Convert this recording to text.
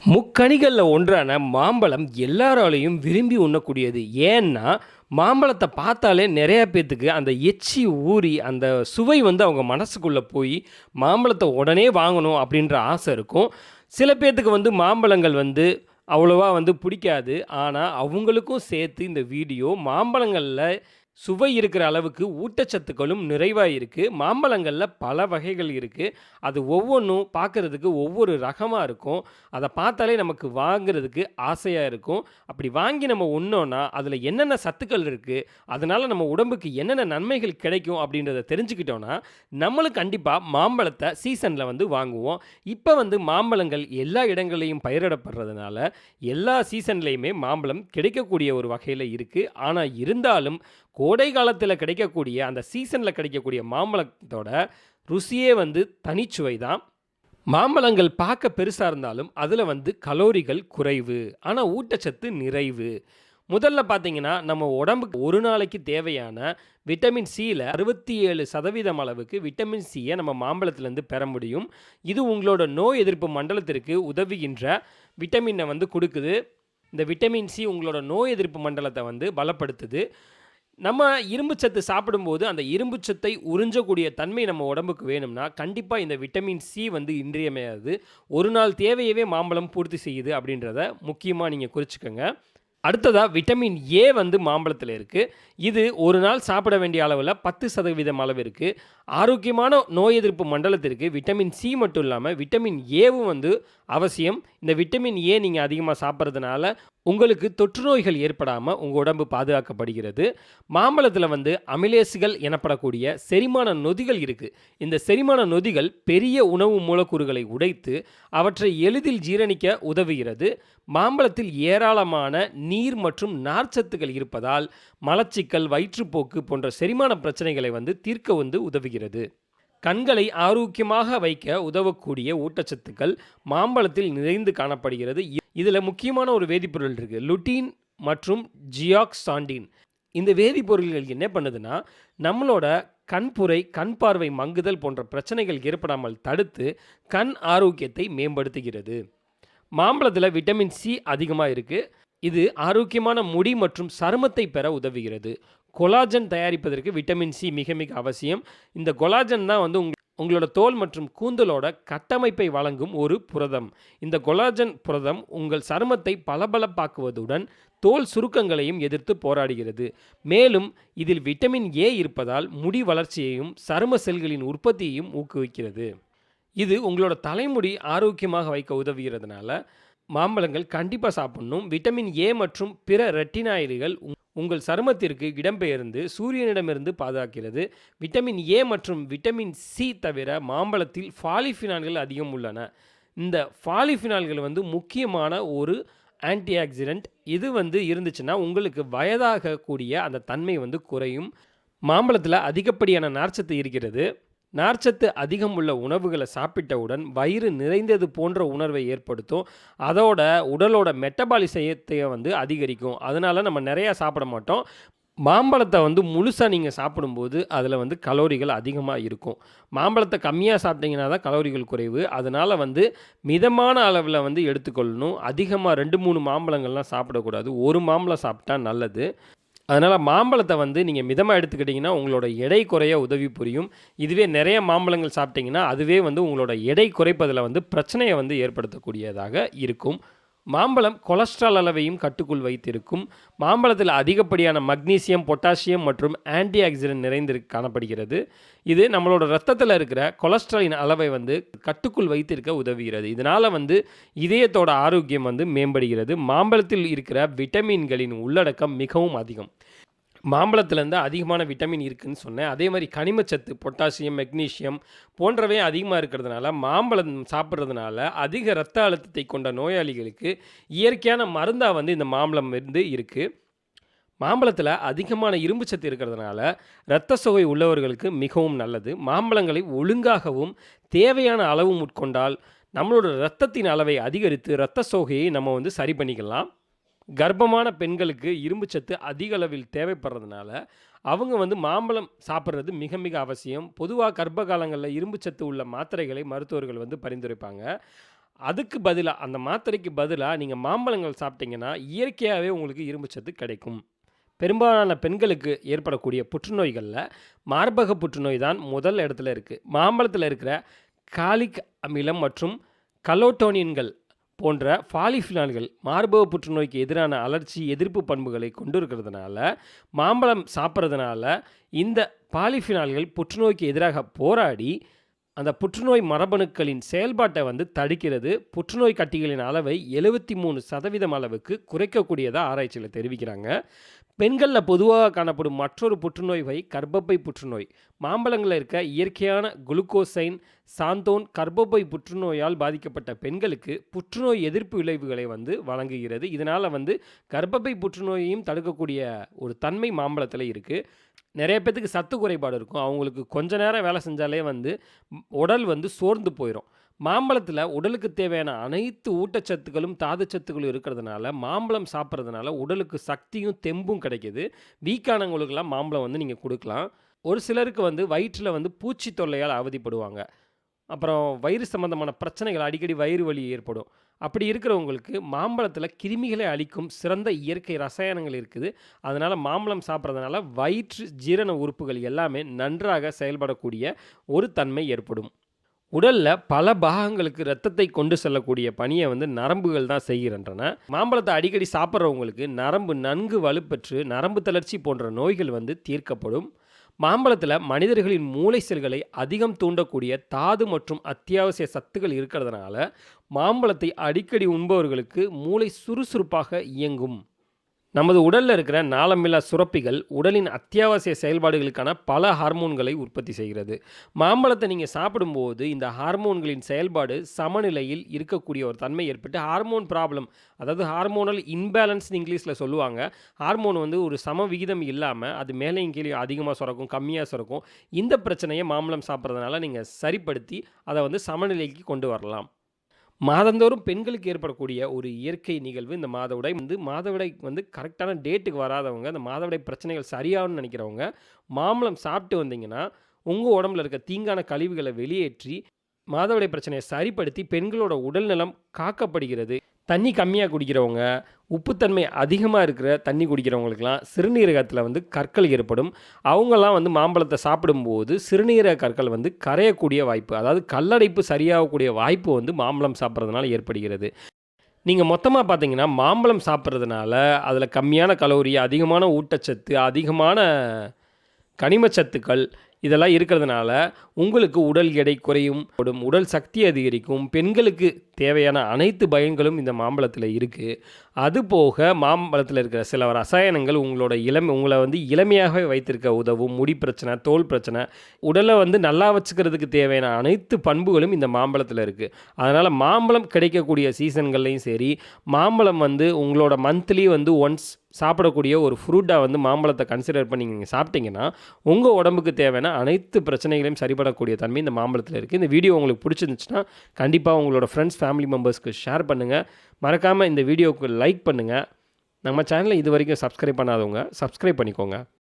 முக்கணிகளில் ஒன்றான மாம்பழம் எல்லாராலையும் விரும்பி உண்ணக்கூடியது. ஏன்னா, மாம்பழத்த பார்த்தாலே நெறைய பேத்துக்கு அந்த எச்சி ஊறி, அந்த சுவை அவங்க மனசுக்குள்ள போய், மாம்பழத்த உடனே வாங்கணும் அப்படின்ற ஆசை இருக்கும். சில பேத்துக்கு மாம்பழங்கள் அவ்வளவா பிடிக்காது. ஆனா, அவங்களுக்கும் சேர்த்து இந்த வீடியோ மாம்பழங்கள்ல சுவை இருக்கிற அளவுக்கு ஊட்டச்சத்துக்களும் நிறைவா இருக்கு. மாம்பழங்கள்ல பல வகைகள் இருக்கு. அது ஒவ்வொன்னும் பார்க்கறதுக்கு ஒவ்வொரு ரகமா இருக்கும். அத பார்த்தாலே நமக்கு வாங்குறதுக்கு ஆசையா இருக்கும். அப்படி வாங்கி நம்ம உண்ணோம்னா, அதுல என்னென்ன சத்துக்கள் இருக்கு, அதனால நம்ம உடம்புக்கு என்னென்ன நன்மைகள் கிடைக்கும் அப்படின்றத தெரிஞ்சுக்கிட்டோம்னா, நம்மளும் கண்டிப்பா மாம்பழத்த சீசன்ல வாங்குவோம். இப்ப மாம்பழங்கள் எல்லா இடங்கள்லயும் பயிரிடப்படுறதுனால, எல்லா சீசன்லயுமே மாம்பழம் கிடைக்கக்கூடிய ஒரு வகையில இருக்கு. ஆனா இருந்தாலும், கோடை காலத்தில கிடைக்கக்கூடிய, அந்த சீசன்ல கிடைக்கக்கூடிய மாம்பழத்தோட ருசியே தனிச்சுவை தான். மாம்பழங்கள் பார்க்க பெருசா இருந்தாலும், அதில கலோரிகள் குறைவு. ஆனா ஊட்டச்சத்து நிறைவு. முதல்ல பார்த்தீங்கன்னா, நம்ம உடம்புக்கு ஒரு நாளைக்கு தேவையான விட்டமின் சில 67% அளவுக்கு விட்டமின் சிய நம்ம மாம்பழத்திலேருந்து பெற முடியும். இது உங்களோட நோய் எதிர்ப்பு மண்டலத்திற்கு உதவுகின்ற விட்டமின குடுக்குது. இந்த விட்டமின் சி உங்களோட நோய் எதிர்ப்பு மண்டலத்த பலப்படுத்துது. நம்ம இரும்பு சத்து சாப்பிடும்போது, அந்த இரும்பு சத்தை உறிஞ்சக்கூடிய தன்மை நம்ம உடம்புக்கு வேணும்னா, கண்டிப்பா இந்த விட்டமின் சி இன்றியமையாதது. ஒரு நாள் தேவையவே மாம்பழம் பூர்த்தி செய்யுது அப்படின்றத முக்கியமா நீங்க குறிச்சுக்கங்க. அடுத்ததா விட்டமின் ஏ மாம்பழத்தில இருக்கு. இது ஒரு நாள் சாப்பிட வேண்டிய அளவுல 10% அளவு இருக்கு. ஆரோக்கியமான நோய் எதிர்ப்பு மண்டலத்திற்கு விட்டமின் சி மட்டும் இல்லாம, விட்டமின் ஏவும் அவசியம். இந்த விட்டமின் ஏ நீங்க அதிகமா சாப்பிடுறதுனால, உங்களுக்கு தொற்று நோய்கள் ஏற்படாம உங்க உடம்பு பாதுகாக்கப்படுகிறது. மாம்பழத்தில அமிலேசுகள் எனப்படக்கூடிய செரிமான நொதிகள் இருக்கு. இந்த செரிமான நொதிகள் பெரிய உணவு மூலக்கூறுகளை உடைத்து, அவற்றை எளிதில் ஜீரணிக்க உதவுகிறது. மாம்பழத்தில் ஏராளமான நீர் மற்றும் நார்ச்சத்துக்கள் இருப்பதால், மலச்சிக்கல், வயிற்றுப்போக்கு போன்ற செரிமான பிரச்சனைகளை தீர்க்க உதவுகிறது. கண்களை ஆரோக்கியமாக வைக்க உதவக்கூடிய ஊட்டச்சத்துக்கள் மாம்பழத்தில் நிறைந்து காணப்படுகிறது. இதில் முக்கியமான ஒரு வேதிப்பொருள் இருக்கு, லுட்டீன் மற்றும் ஜியாக்சாண்டின். இந்த வேதிப்பொருள்கள் என்ன பண்ணுதுன்னா, நம்மளோட கண்புரை, கண் பார்வை மங்குதல் போன்ற பிரச்சனைகள் ஏற்படாமல் தடுத்து கண் ஆரோக்கியத்தை மேம்படுத்துகிறது. மாம்பழத்தில் விட்டமின் சி அதிகமாக இருக்கு. இது ஆரோக்கியமான முடி மற்றும் சருமத்தை பெற உதவுகிறது. கொலாஜன் தயாரிப்பதற்கு விட்டமின் சி மிக மிக அவசியம். இந்த கொலாஜன் தான் உங்களோட தோல் மற்றும் கூந்தலோட கட்டமைப்பை வழங்கும் ஒரு புரதம். இந்த கொலாஜன் புரதம் உங்கள் சருமத்தை பளபளப்பாக்குவதுடன் தோல் சுருக்கங்களையும் எதிர்த்து போராடுகிறது. மேலும் இதில் விட்டமின் ஏ இருப்பதால் முடி வளர்ச்சியையும் சரும செல்களின் உற்பத்தியையும் ஊக்குவிக்கிறது. இது உங்களோட தலைமுடி ஆரோக்கியமாக வைக்க உதவுகிறதுனால மாம்பழங்கள் கண்டிப்பாக சாப்பிடணும். விட்டமின் ஏ மற்றும் பிற ரெட்டினாய்டுகள் உங்கள் சருமத்திற்கு இடம்பெயர்ந்து சூரியனிடமிருந்து பாதுகாக்கிறது. விட்டமின் ஏ மற்றும் விட்டமின் சி தவிர மாம்பழத்தில் பாலிஃபினால்கள் அதிகம் உள்ளன. இந்த பாலிஃபினால்கள் முக்கியமான ஒரு ஆன்டி ஆக்சிடென்ட். இது இருந்துச்சுன்னா உங்களுக்கு வயதாகக்கூடிய அந்த தன்மை குறையும். மாம்பழத்தில் அதிகப்படியான நார்ச்சத்து இருக்கிறது. நார்ச்சத்து அதிகம் உள்ள உணவுகளை சாப்பிட்டவுடன் வயிறு நிறைந்தது போன்ற உணர்வை ஏற்படுத்தும். அதோட உடலோட மெட்டபாலிசத்தை அதிகரிக்கும். அதனால நம்ம நிறையா சாப்பிட மாட்டோம். மாம்பழத்தை முழுசாக நீங்கள் சாப்பிடும்போது அதில் கலோரிகள் அதிகமாக இருக்கும். மாம்பழத்தை கம்மியாக சாப்பிட்டீங்கன்னா தான் கலோரிகள் குறைவு. அதனால் மிதமான அளவில் எடுத்துக்கொள்ளணும். அதிகமாக 2-3 மாம்பழங்கள்லாம் சாப்பிடக்கூடாது. ஒரு மாம்பழம் சாப்பிட்டா நல்லது. அதனால் மாம்பழத்தை நீங்கள் மிதமாக எடுத்துக்கிட்டிங்கன்னா உங்களோட எடை குறைய உதவி புரியும். இதுவே நிறைய மாம்பழங்கள் சாப்பிட்டிங்கன்னா அதுவே உங்களோட எடை குறைப்பதில் பிரச்சனையை ஏற்படுத்தக்கூடியதாக இருக்கும். மாம்பழம் கொலஸ்ட்ரால் அளவையும் கட்டுக்குள் வைத்திருக்கும். மாம்பழத்தில் அதிகப்படியான மக்னீசியம், பொட்டாசியம் மற்றும் ஆன்டி ஆக்சிடென்ட் நிறைந்து காணப்படுகிறது. இது நம்மளோட ரத்தத்தில் இருக்கிற கொலஸ்ட்ராலின் அளவை கட்டுக்குள் வைத்திருக்க உதவுகிறது. இதனால் இதயத்தோட ஆரோக்கியம் மேம்படுகிறது. மாம்பழத்தில் இருக்கிற விட்டமின்களின் உள்ளடக்கம் மிகவும் அதிகம். மாம்பழத்துலேருந்து அதிகமான விட்டமின் இருக்குதுன்னு சொன்னேன். அதே மாதிரி கனிமச்சத்து, பொட்டாசியம், மெக்னீஷியம் போன்றவை அதிகமாக இருக்கிறதுனால மாம்பழம் சாப்பிட்றதுனால அதிக இரத்த அழுத்தத்தை கொண்ட நோயாளிகளுக்கு இயற்கையான மருந்தாக இந்த மாம்பழம் இருக்குது. மாம்பழத்தில் அதிகமான இரும்பு சத்து இருக்கிறதுனால இரத்த சோகை உள்ளவர்களுக்கு மிகவும் நல்லது. மாம்பழங்களை ஒழுங்காகவும் தேவையான அளவும் உட்கொண்டால் நம்மளோட இரத்தத்தின் அளவை அதிகரித்து இரத்த சோகையை நம்ம சரி பண்ணிக்கலாம். கர்ப்பமான பெண்களுக்கு இரும்பு சத்து அதிக அளவில் தேவைப்படுறதுனால அவங்க மாம்பழம் சாப்பிட்றது மிக மிக அவசியம். பொதுவாக கர்ப்ப காலங்களில் இரும்பு சத்து உள்ள மாத்திரைகளை மருத்துவர்கள் பரிந்துரைப்பாங்க. அதுக்கு பதிலா அந்த மாத்திரைக்கு பதிலா நீங்க மாம்பழங்கள் சாப்பிட்டீங்கன்னா, இயற்கையாவே உங்களுக்கு இரும்பு சத்து கிடைக்கும். பெரும்பாலான பெண்களுக்கு ஏற்படக்கூடிய புற்றுநோய்கள்ல, மார்பக புற்றுநோய் தான் முதல் இடத்துல இருக்கு. மாம்பழத்தில இருக்கிற காலிக் அமிலம் மற்றும் கலோட்டோனின்கள் போன்ற பாலிஃபினால்கள் மார்பக புற்றுநோய்க்கு எதிரான அலர்ச்சி எதிர்ப்பு பண்புகளை கொண்டிருக்கிறதுனால, மாம்பழம் சாப்பிட்றதுனால இந்த பாலிஃபினால்கள் புற்றுநோய்க்கு எதிராக போராடி, அந்த புற்றுநோய் மரபணுக்களின் செயல்பாட்டை வந்து தடுக்கிறது. புற்றுநோய் கட்டிகளின் அளவை 73% அளவுக்கு குறைக்கக்கூடியதா ஆராய்ச்சியில தெரிவிக்கிறாங்க. பெண்கள்ல பொதுவாக காணப்படும் மற்றொரு புற்றுநோய் வகை கர்ப்பப்பை புற்றுநோய். மாம்பழங்கள்ல இருக்க இயற்கையான குளுக்கோசைன், சாந்தோன் கர்ப்பப்பை புற்றுநோயால் பாதிக்கப்பட்ட பெண்களுக்கு புற்றுநோய் எதிர்ப்பு விளைவுகளை வந்து வழங்குகிறது. இதனால வந்து கர்ப்பப்பை புற்றுநோயையும் தடுக்கக்கூடிய ஒரு தன்மை மாம்பழத்தில இருக்கு. நெறைய பேத்துக்கு சத்து குறைபாடு இருக்கும். அவங்களுக்கு கொஞ்ச நேரம் வேலை செஞ்சாலே வந்து உடல் வந்து சோர்ந்து போயிரும். மாம்பழத்தில உடலுக்கு தேவையான அனைத்து ஊட்டச்சத்துக்களும், தாதுச்சத்துக்களும் இருக்கிறதுனால, மாம்பழம் சாப்பிட்றதுனால உடலுக்கு சக்தியும், தெம்பும் கிடைக்குது. வீக்கானவங்களுக்கெல்லாம் மாம்பழம் வந்து நீங்க குடுக்கலாம். ஒரு சிலருக்கு வந்து வயிற்றில வந்து பூச்சி தொல்லையால் அவதிப்படுவாங்க. அப்புறம் வயிறு சம்மந்தமான பிரச்சனைகள், அடிக்கடி வயிறு வலி ஏற்படும். அப்படி இருக்கிறவங்களுக்கு மாம்பழத்தில கிருமிகளை அழிக்கும் சிறந்த இயற்கை ரசாயனங்கள் இருக்குது. அதனால மாம்பழம் சாப்பிட்றதுனால வயிற்று ஜீரண உறுப்புகள் எல்லாமே நன்றாக செயல்படக்கூடிய ஒரு தன்மை ஏற்படும். உடல்ல பல பாகங்களுக்கு இரத்தத்தை கொண்டு செல்லக்கூடிய பணிய வந்து நரம்புகள் தான் செய்கின்றன. மாம்பழத்த அடிக்கடி சாப்பிட்றவங்களுக்கு நரம்பு நன்கு வலுப்பெற்று நரம்பு தளர்ச்சி போன்ற நோய்கள் வந்து தீர்க்கப்படும். மாம்பழத்தில மனிதர்களின் மூளை செல்களை அதிகம் தூண்டக்கூடிய தாது மற்றும் அத்தியாவசிய சத்துக்கள் இருக்கிறதுனால, மாம்பழத்தை அடிக்கடி உண்பவர்களுக்கு மூளை சுறுசுறுப்பாக இயங்கும். நமது உடல்ல இருக்கிற நாளமில்லா சுரப்பிகள் உடலின் அத்தியாவசிய செயல்பாடுகளுக்கான பல ஹார்மோன்களை உற்பத்தி செய்கிறது. மாம்பழத்தை நீங்க சாப்பிடும்போது இந்த ஹார்மோன்களின் செயல்பாடு சமநிலையில் இருக்கக்கூடிய ஒரு தன்மை ஏற்பட்டு ஹார்மோன் ப்ராப்ளம், அதாவது ஹார்மோனல் இம்பேலன்ஸ்ன்னு இங்கிலீஷ்ல சொல்லுவாங்க. ஹார்மோன் வந்து ஒரு சம விகிதம் இல்லாம அது மேலேயும் கீழயும் அதிகமா சுரக்கும், கம்மியா சுரக்கும். இந்த பிரச்சனைய மாம்பழம் சாப்பிட்றதுனால நீங்க சரிப்படுத்தி அத வந்து சமநிலைக்கு கொண்டு வரலாம். மாதந்தோறும் பெண்களுக்கு ஏற்படக்கூடிய ஒரு இயற்கை நிகழ்வு இந்த மாதவிடாய். மாதவிடாய் வந்து கரெக்டான டேட்டுக்கு வராதவங்க, அந்த மாதவிடாய் பிரச்சனைகள் சரியாகும்னு நினைக்கிறவங்க, மாம்பழம் சாப்பிட்டு வந்தீங்கன்னா, உங்க உடம்புல இருக்க தீங்கான கழிவுகள வெளியேற்றி, மாதவிடாய் பிரச்சனைய சரிப்படுத்தி பெண்களோட உடல்நலம் காக்கப்படுகிறது. தண்ணி கம்மியா குடிக்கிறவங்க, உப்புத்தன்மை அதிகமா இருக்கிற தண்ணி குடிக்கிறவங்களுக்கெல்லாம் சிறுநீரகத்தில வந்து கற்கள் ஏற்படும். அவங்கலாம் வந்து மாம்பழத்த சாப்பிடும்போது சிறுநீரக கற்கள் வந்து கரையக்கூடிய வாய்ப்பு, அதாவது கல்லடைப்பு சரியாகக்கூடிய வாய்ப்பு வந்து மாம்பழம் சாப்பிட்றதுனால ஏற்படுகிறது. நீங்க மொத்தமா பார்த்தீங்கன்னா, மாம்பழம் சாப்பிட்றதுனால அதில கம்மியான கலோரி, அதிகமான ஊட்டச்சத்து, அதிகமான கனிமச்சத்துக்கள் இதெல்லாம் இருக்கிறதுனால, உங்களுக்கு உடல் எடை குறையும், உடல் சக்தி அதிகரிக்கும். பெண்களுக்கு தேவையான அனைத்து பயன்களும் இந்த மாம்பழத்தில இருக்கு. அதுபோக மாம்பழத்தில இருக்கிற சில ரசாயனங்கள் உங்கள வந்து இளமையாகவே வைத்திருக்க உதவும். முடி பிரச்சனை, தோல் பிரச்சனை, உடலை வந்து நல்லா வச்சுக்கிறதுக்கு தேவையான அனைத்து பண்புகளும் இந்த மாம்பழத்தில இருக்கு. அதனால மாம்பழம் கிடைக்கக்கூடிய சீசன்கள்லயும் சரி, மாம்பழம் வந்து உங்களோட மந்த்லி வந்து ஒன்ஸ் சாப்பிடக்கூடிய ஒரு ஃப்ரூட்டா வந்து மாம்பழத்த கன்சிடர் பண்ணி நீங்க சாப்பிட்டீங்கன்னா, உங்க உடம்புக்கு தேவையான அனைத்து பிரச்சனைகளையும் சரிபடக்கூடிய தன்மை இந்த மாம்பழத்தில இருக்கு. இந்த வீடியோ உங்களுக்கு பிடிச்சிருந்துச்சுன்னா, கண்டிப்பா உங்களோட ஃப்ரெண்ட்ஸ், ஃபேமிலி மெம்பர்ஸ்க்கு ஷேர் பண்ணுங்க. மறக்காம இந்த வீடியோவுக்கு லைக் பண்ணுங்க. நம்ம சேனலை இதுவரைக்கும் சப்ஸ்கிரைப் பண்ணாதவங்க, சப்ஸ்கிரைப் பண்ணிக்கோங்க.